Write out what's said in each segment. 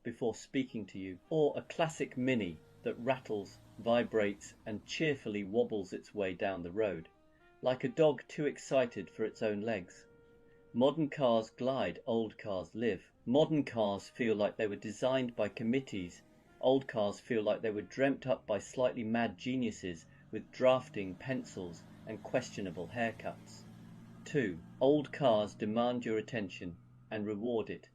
before speaking to you, or a classic Mini that rattles, vibrates and cheerfully wobbles its way down the road, like a dog too excited for its own legs. Modern cars glide, old cars live. Modern cars feel like they were designed by committees. Old cars feel like they were dreamt up by slightly mad geniuses with drafting pencils and questionable haircuts. 2. Old cars demand your attention and reward it.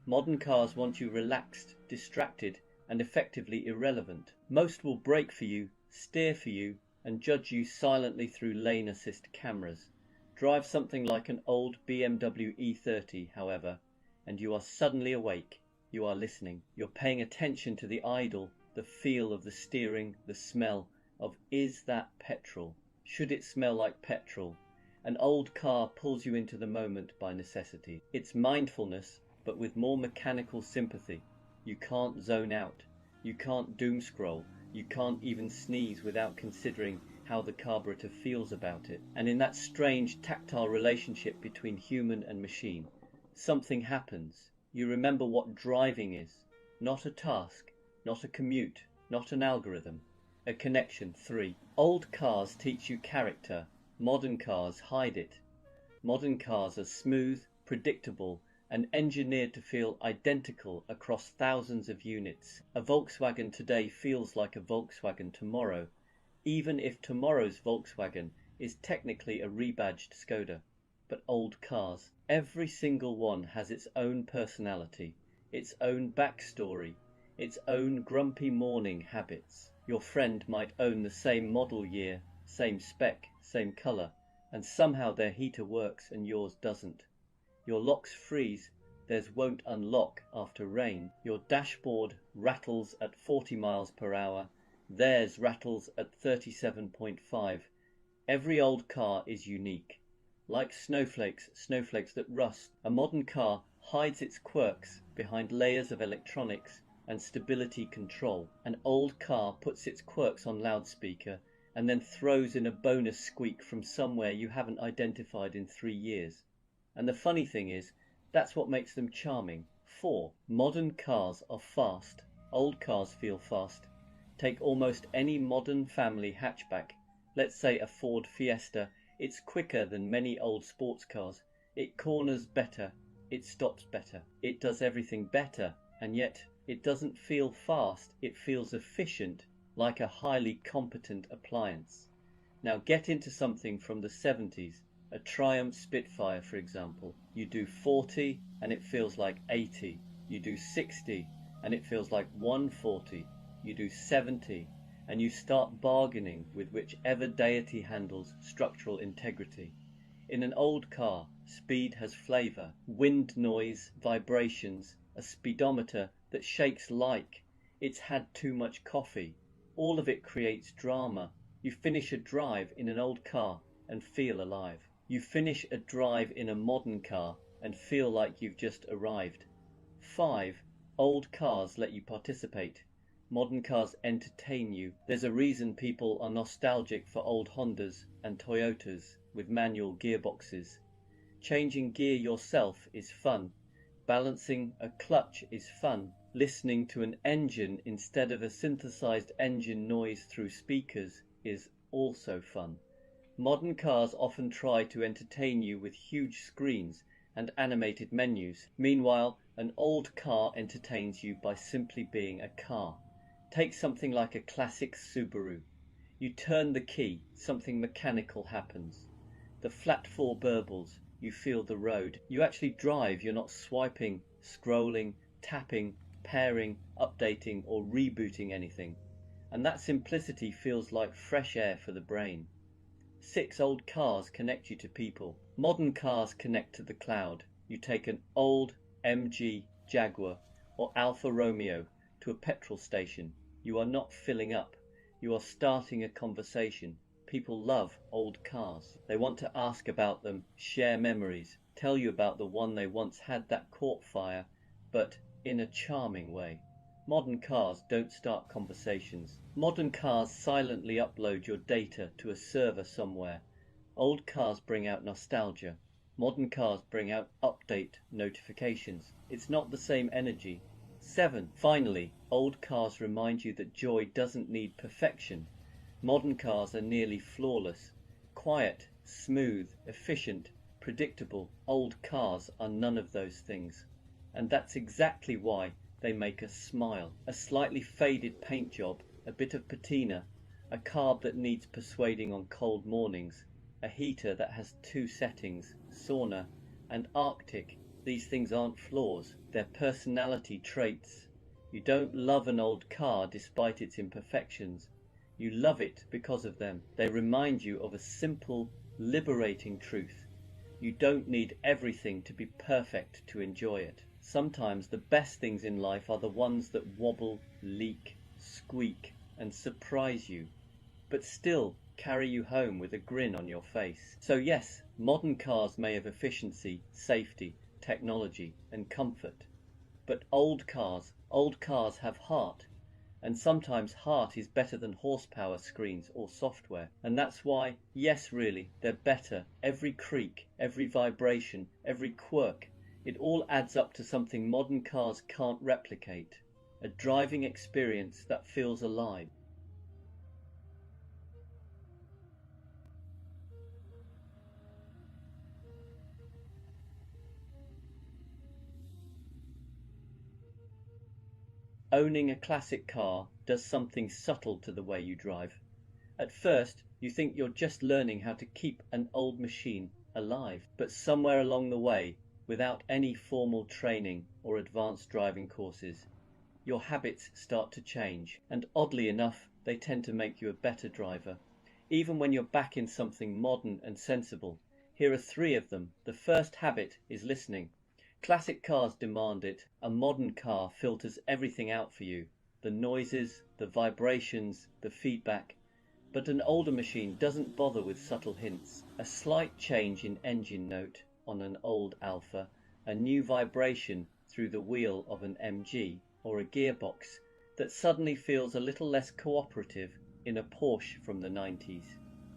Modern cars want you relaxed, distracted, and effectively irrelevant. Most will brake for you, steer for you, and judge you silently through lane assist cameras. Drive something like an old BMW E30, however, and you are suddenly awake. You are listening. You're paying attention to the idle, the feel of the steering, the smell of, is that petrol? Should it smell like petrol? An old car pulls you into the moment by necessity. It's mindfulness, but with more mechanical sympathy. You can't zone out. You can't doom scroll. You can't even sneeze without considering how the carburetor feels about it. And in that strange tactile relationship between human and machine, something happens. You remember what driving is. Not a task, not a commute, not an algorithm. A connection. 3. Old cars teach you character. Modern cars hide it. Modern cars are smooth, predictable, and engineered to feel identical across thousands of units. A Volkswagen today feels like a Volkswagen tomorrow, even if tomorrow's Volkswagen is technically a rebadged Skoda. But old cars, every single one has its own personality, its own backstory, its own grumpy morning habits. Your friend might own the same model year, same spec, same colour, and somehow their heater works and yours doesn't. Your locks freeze, theirs won't unlock after rain. Your dashboard rattles at 40 miles per hour, theirs rattles at 37.5. Every old car is unique. Like snowflakes that rust, a modern car hides its quirks behind layers of electronics and stability control. An old car puts its quirks on loudspeaker and then throws in a bonus squeak from somewhere you haven't identified in 3 years. And the funny thing is, that's what makes them charming. 4. Modern cars are fast. Old cars feel fast. Take almost any modern family hatchback, let's say a Ford Fiesta. It's quicker than many old sports cars. It corners better. It stops better. It does everything better, and yet it doesn't feel fast. It feels efficient, like a highly competent appliance. Now get into something from the 70s, a Triumph Spitfire for example. You do 40 and it feels like 80. You do 60 and it feels like 140. You do 70 and you start bargaining with whichever deity handles structural integrity. In an old car, speed has flavour, wind noise, vibrations, a speedometer that shakes like it's had too much coffee. All of it creates drama. You finish a drive in an old car and feel alive. You finish a drive in a modern car and feel like you've just arrived. 5. Old cars let you participate. Modern cars entertain you. There's a reason people are nostalgic for old Hondas and Toyotas with manual gearboxes. Changing gear yourself is fun. Balancing a clutch is fun. Listening to an engine instead of a synthesized engine noise through speakers is also fun. Modern cars often try to entertain you with huge screens and animated menus. Meanwhile, an old car entertains you by simply being a car. Take something like a classic Subaru. You turn the key, something mechanical happens. The flat four burbles, you feel the road. You actually drive, you're not swiping, scrolling, tapping, pairing, updating or rebooting anything. And that simplicity feels like fresh air for the brain. 6. Old cars connect you to people. Modern cars connect to the cloud. You take an old MG Jaguar or Alfa Romeo to a petrol station. You are not filling up. You are starting a conversation. People love old cars. They want to ask about them, share memories, tell you about the one they once had that caught fire, but in a charming way. Modern cars don't start conversations. Modern cars silently upload your data to a server somewhere. Old cars bring out nostalgia. Modern cars bring out update notifications. It's not the same energy. 7. Finally, old cars remind you that joy doesn't need perfection. Modern cars are nearly flawless. Quiet, smooth, efficient, predictable. Old cars are none of those things. And that's exactly why they make us smile. A slightly faded paint job, a bit of patina, a carb that needs persuading on cold mornings, a heater that has 2 settings, sauna and Arctic. These things aren't flaws, they're personality traits. You don't love an old car despite its imperfections. You love it because of them. They remind you of a simple, liberating truth. You don't need everything to be perfect to enjoy it. Sometimes the best things in life are the ones that wobble, leak, squeak, and surprise you, but still carry you home with a grin on your face. So yes, modern cars may have efficiency, safety, technology, and comfort. But old cars have heart. And sometimes heart is better than horsepower screens or software. And that's why, yes really, they're better. Every creak, every vibration, every quirk, it all adds up to something modern cars can't replicate. A driving experience that feels alive. Owning a classic car does something subtle to the way you drive. At first, you think you're just learning how to keep an old machine alive, but somewhere along the way, without any formal training or advanced driving courses, your habits start to change, and oddly enough, they tend to make you a better driver, even when you're back in something modern and sensible. Here are 3 of them. The first habit is listening. Classic cars demand it. A modern car filters everything out for you. The noises, the vibrations, the feedback. But an older machine doesn't bother with subtle hints. A slight change in engine note on an old Alfa, a new vibration through the wheel of an MG, or a gearbox that suddenly feels a little less cooperative in a Porsche from the 90s.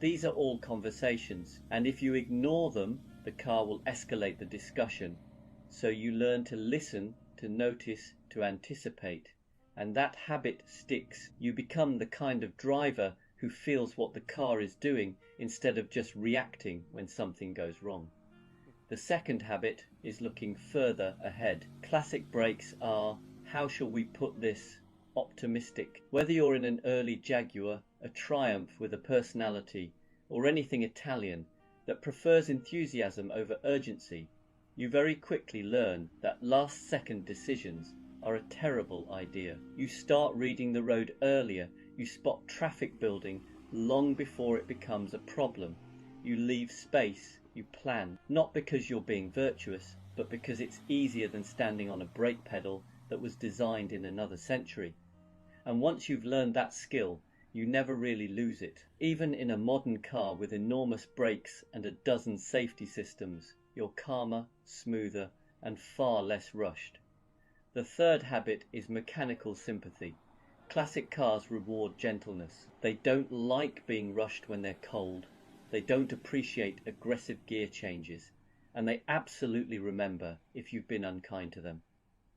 These are all conversations, and if you ignore them, the car will escalate the discussion. So you learn to listen, to notice, to anticipate, and that habit sticks. You become the kind of driver who feels what the car is doing instead of just reacting when something goes wrong. The second habit is looking further ahead. Classic brakes are, how shall we put this, optimistic. Whether you're in an early Jaguar, a Triumph with a personality, or anything Italian that prefers enthusiasm over urgency, you very quickly learn that last-second decisions are a terrible idea. You start reading the road earlier, you spot traffic building long before it becomes a problem. You leave space, you plan, not because you're being virtuous, but because it's easier than standing on a brake pedal that was designed in another century. And once you've learned that skill, you never really lose it. Even in a modern car with enormous brakes and a dozen safety systems, you're calmer, smoother, and far less rushed. The third habit is mechanical sympathy. Classic cars reward gentleness. They don't like being rushed when they're cold. They don't appreciate aggressive gear changes. And they absolutely remember if you've been unkind to them.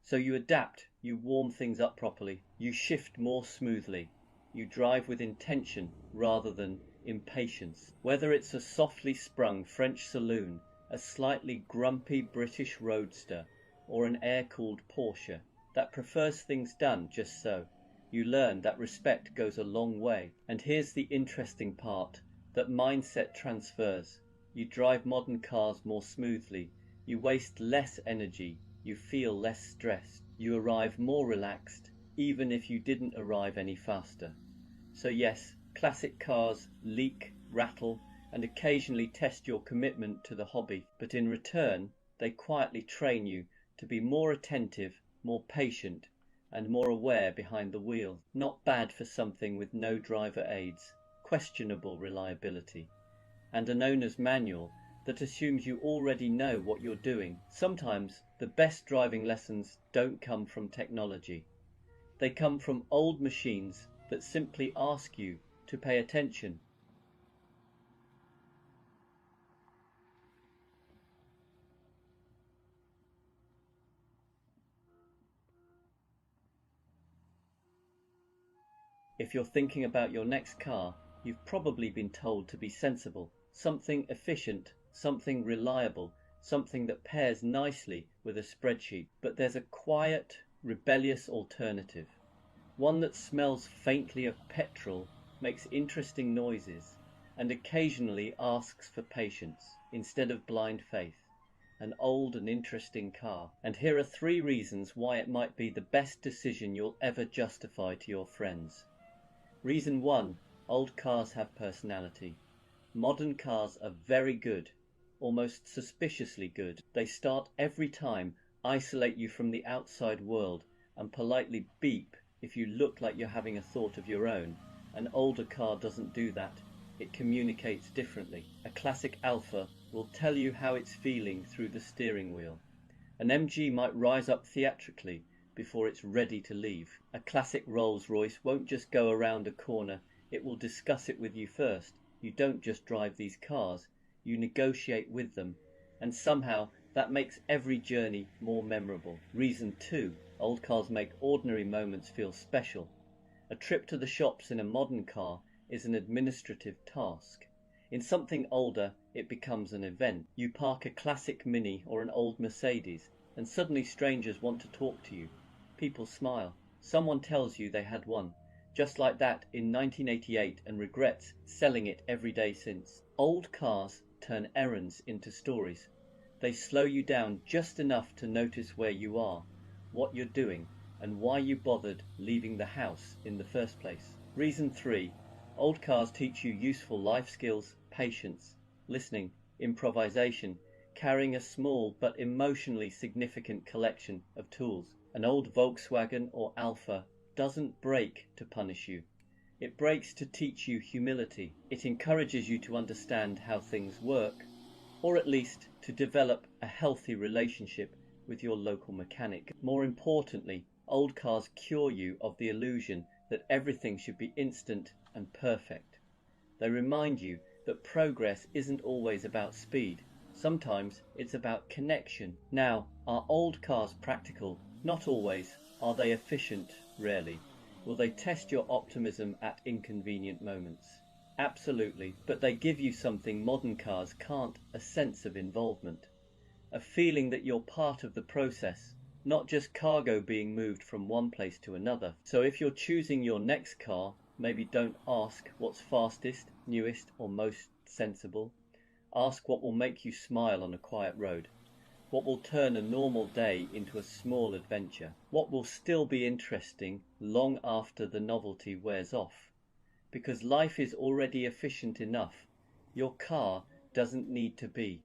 So you adapt, you warm things up properly, you shift more smoothly, you drive with intention rather than impatience. Whether it's a softly sprung French saloon, a slightly grumpy British roadster, or an air-cooled Porsche that prefers things done just so, you learn that respect goes a long way. And here's the interesting part, that mindset transfers. You drive modern cars more smoothly, you waste less energy, you feel less stressed, you arrive more relaxed, even if you didn't arrive any faster. So yes, classic cars leak, rattle, and occasionally test your commitment to the hobby, but in return, they quietly train you to be more attentive, more patient, and more aware behind the wheel. Not bad for something with no driver aids, questionable reliability, and an owner's manual that assumes you already know what you're doing. Sometimes the best driving lessons don't come from technology. They come from old machines that simply ask you to pay attention. If you're thinking about your next car, you've probably been told to be sensible, something efficient, something reliable, something that pairs nicely with a spreadsheet. But there's a quiet, rebellious alternative. One that smells faintly of petrol, makes interesting noises, and occasionally asks for patience instead of blind faith. An old and interesting car. And here are 3 reasons why it might be the best decision you'll ever justify to your friends. Reason 1. Old cars have personality. Modern cars are very good, almost suspiciously good. They start every time, isolate you from the outside world, and politely beep if you look like you're having a thought of your own. An older car doesn't do that. It communicates differently. A classic Alfa will tell you how it's feeling through the steering wheel. An MG might rise up theatrically before it's ready to leave. A classic Rolls-Royce won't just go around a corner, it will discuss it with you first. You don't just drive these cars, you negotiate with them, and somehow that makes every journey more memorable. Reason 2. Old cars make ordinary moments feel special. A trip to the shops in a modern car is an administrative task. In something older, it becomes an event. You park a classic Mini or an old Mercedes, and suddenly strangers want to talk to you. People smile. Someone tells you they had one, just like that in 1988, and regrets selling it every day since. Old cars turn errands into stories. They slow you down just enough to notice where you are, what you're doing, and why you bothered leaving the house in the first place. Reason 3. Old cars teach you useful life skills, patience, listening, improvisation, carrying a small but emotionally significant collection of tools. An old Volkswagen or Alfa doesn't break to punish you. It breaks to teach you humility. It encourages you to understand how things work, or at least to develop a healthy relationship with your local mechanic. More importantly, old cars cure you of the illusion that everything should be instant and perfect. They remind you that progress isn't always about speed. Sometimes it's about connection. Now, are old cars practical? Not always. Are they efficient? Rarely. Will they test your optimism at inconvenient moments? Absolutely. But they give you something modern cars can't: a sense of involvement. A feeling that you're part of the process, not just cargo being moved from one place to another. So if you're choosing your next car, maybe don't ask what's fastest, newest, or most sensible. Ask what will make you smile on a quiet road. What will turn a normal day into a small adventure? What will still be interesting long after the novelty wears off? Because life is already efficient enough. Your car doesn't need to be.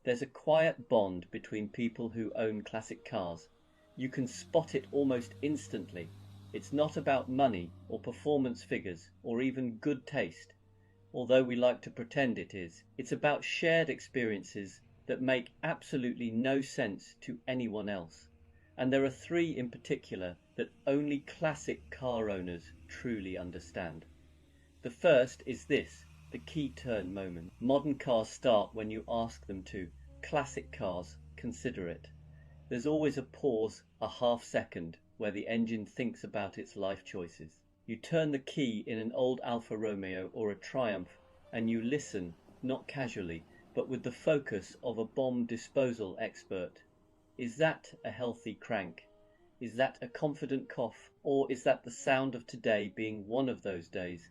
There's a quiet bond between people who own classic cars. You can spot it almost instantly. It's not about money or performance figures or even good taste, although we like to pretend it is. It's about shared experiences that make absolutely no sense to anyone else. And there are 3 in particular that only classic car owners truly understand. The first is this: the key turn moment. Modern cars start when you ask them to. Classic cars consider it. There's always a pause, a half second, where the engine thinks about its life choices. You turn the key in an old Alfa Romeo or a Triumph, and you listen, not casually, but with the focus of a bomb disposal expert. Is that a healthy crank? Is that a confident cough? Or is that the sound of today being one of those days?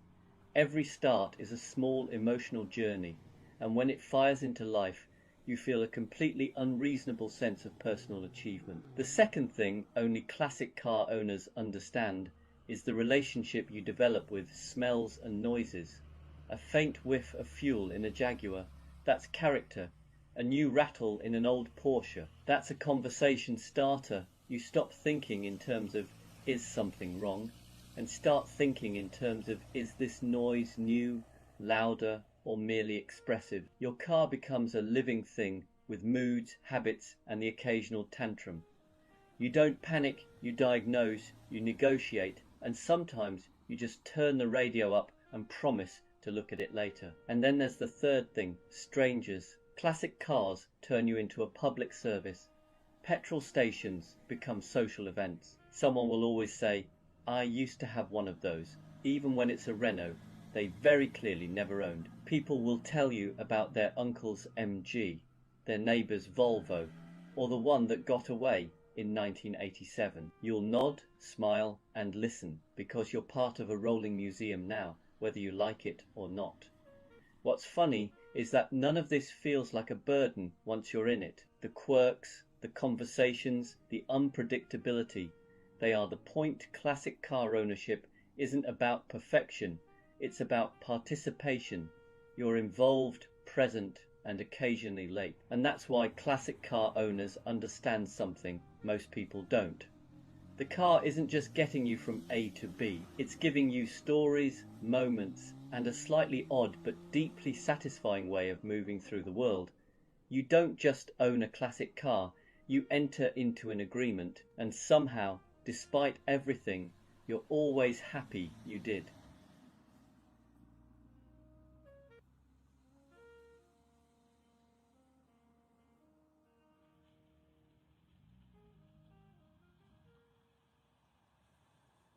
Every start is a small emotional journey, and when it fires into life, you feel a completely unreasonable sense of personal achievement. The second thing only classic car owners understand is the relationship you develop with smells and noises. A faint whiff of fuel in a Jaguar, that's character. A new rattle in an old Porsche, that's a conversation starter. You stop thinking in terms of is something wrong, and start thinking in terms of is this noise new, louder, or merely expressive. Your car becomes a living thing with moods, habits, and the occasional tantrum. You don't panic, you diagnose, you negotiate, and sometimes you just turn the radio up and promise to look at it later. And then there's the third thing, strangers. Classic cars turn you into a public service. Petrol stations become social events. Someone will always say, I used to have one of those, even when it's a Renault they very clearly never owned. People will tell you about their uncle's MG, their neighbour's Volvo, or the one that got away in 1987. You'll nod, smile and listen because you're part of a rolling museum now, whether you like it or not. What's funny is that none of this feels like a burden once you're in it. The quirks, the conversations, the unpredictability, they are the point. Classic car ownership isn't about perfection, it's about participation. You're involved, present and occasionally late. And that's why classic car owners understand something most people don't. The car isn't just getting you from A to B, it's giving you stories, moments and a slightly odd but deeply satisfying way of moving through the world. You don't just own a classic car, you enter into an agreement, and somehow, despite everything, you're always happy you did.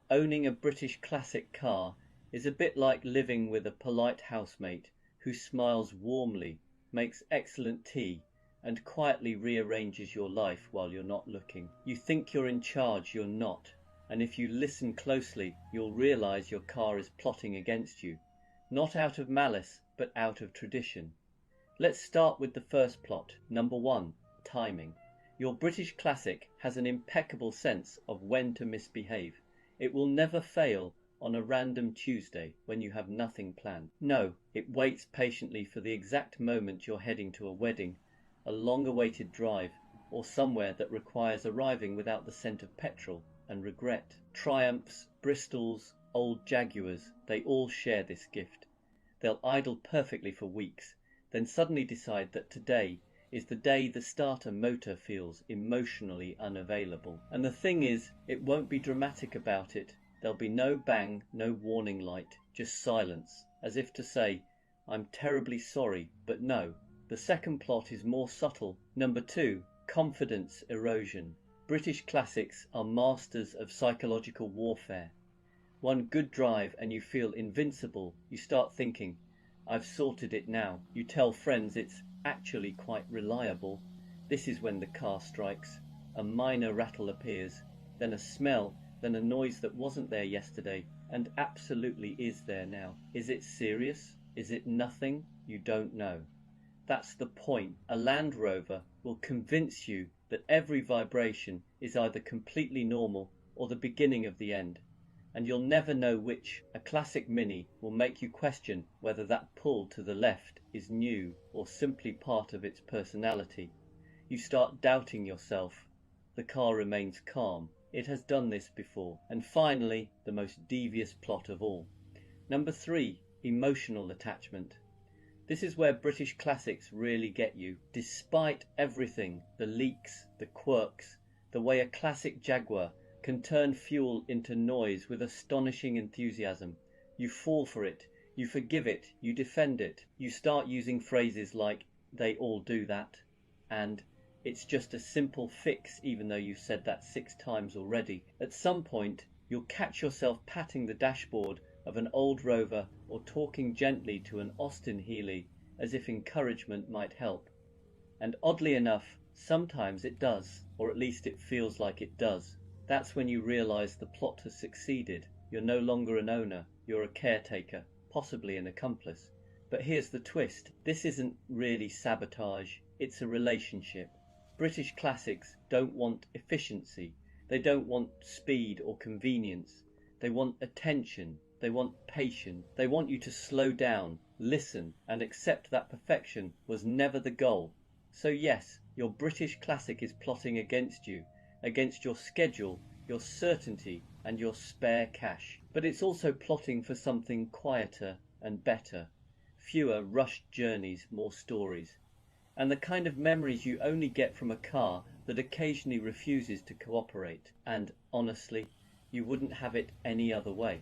Owning a British classic car is a bit like living with a polite housemate who smiles warmly, makes excellent tea and quietly rearranges your life while you're not looking. You think you're in charge, you're not, and if you listen closely you'll realise your car is plotting against you, not out of malice but out of tradition. Let's start with the first plot. Number 1. Timing. Your British classic has an impeccable sense of when to misbehave. It will never fail on a random Tuesday when you have nothing planned. No, it waits patiently for the exact moment you're heading to a wedding, a long-awaited drive, or somewhere that requires arriving without the scent of petrol and regret. Triumphs, Bristols, old Jaguars, they all share this gift. They'll idle perfectly for weeks, then suddenly decide that today is the day the starter motor feels emotionally unavailable. And the thing is, it won't be dramatic about it. There'll be no bang, no warning light, just silence, as if to say, I'm terribly sorry, but no. The second plot is more subtle. Number 2, confidence erosion. British classics are masters of psychological warfare. One good drive and you feel invincible. You start thinking, I've sorted it now. You tell friends it's actually quite reliable. This is when the car strikes. A minor rattle appears, then a smell, then a noise that wasn't there yesterday and absolutely is there now. Is it serious? Is it nothing? You don't know. That's the point. A Land Rover will convince you that every vibration is either completely normal or the beginning of the end, and you'll never know which. A classic Mini will make you question whether that pull to the left is new or simply part of its personality. You start doubting yourself. The car remains calm. It has done this before. And finally, the most devious plot of all. Number 3, emotional attachment. This is where British classics really get you. Despite everything, the leaks, the quirks, the way a classic Jaguar can turn fuel into noise with astonishing enthusiasm, you fall for it, you forgive it, you defend it. You start using phrases like, they all do that, and it's just a simple fix even though you've said that 6 times already. At some point, you'll catch yourself patting the dashboard of an old Rover or talking gently to an Austin Healey as if encouragement might help. And oddly enough, sometimes it does, or at least it feels like it does. That's when you realise the plot has succeeded. You're no longer an owner, you're a caretaker, possibly an accomplice. But here's the twist. This isn't really sabotage, it's a relationship. British classics don't want efficiency. They don't want speed or convenience. They want attention. They want patience. They want you to slow down, listen, and accept that perfection was never the goal. So yes, your British classic is plotting against you, against your schedule, your certainty, and your spare cash. But it's also plotting for something quieter and better. Fewer rushed journeys, more stories. And the kind of memories you only get from a car that occasionally refuses to cooperate. And honestly, you wouldn't have it any other way.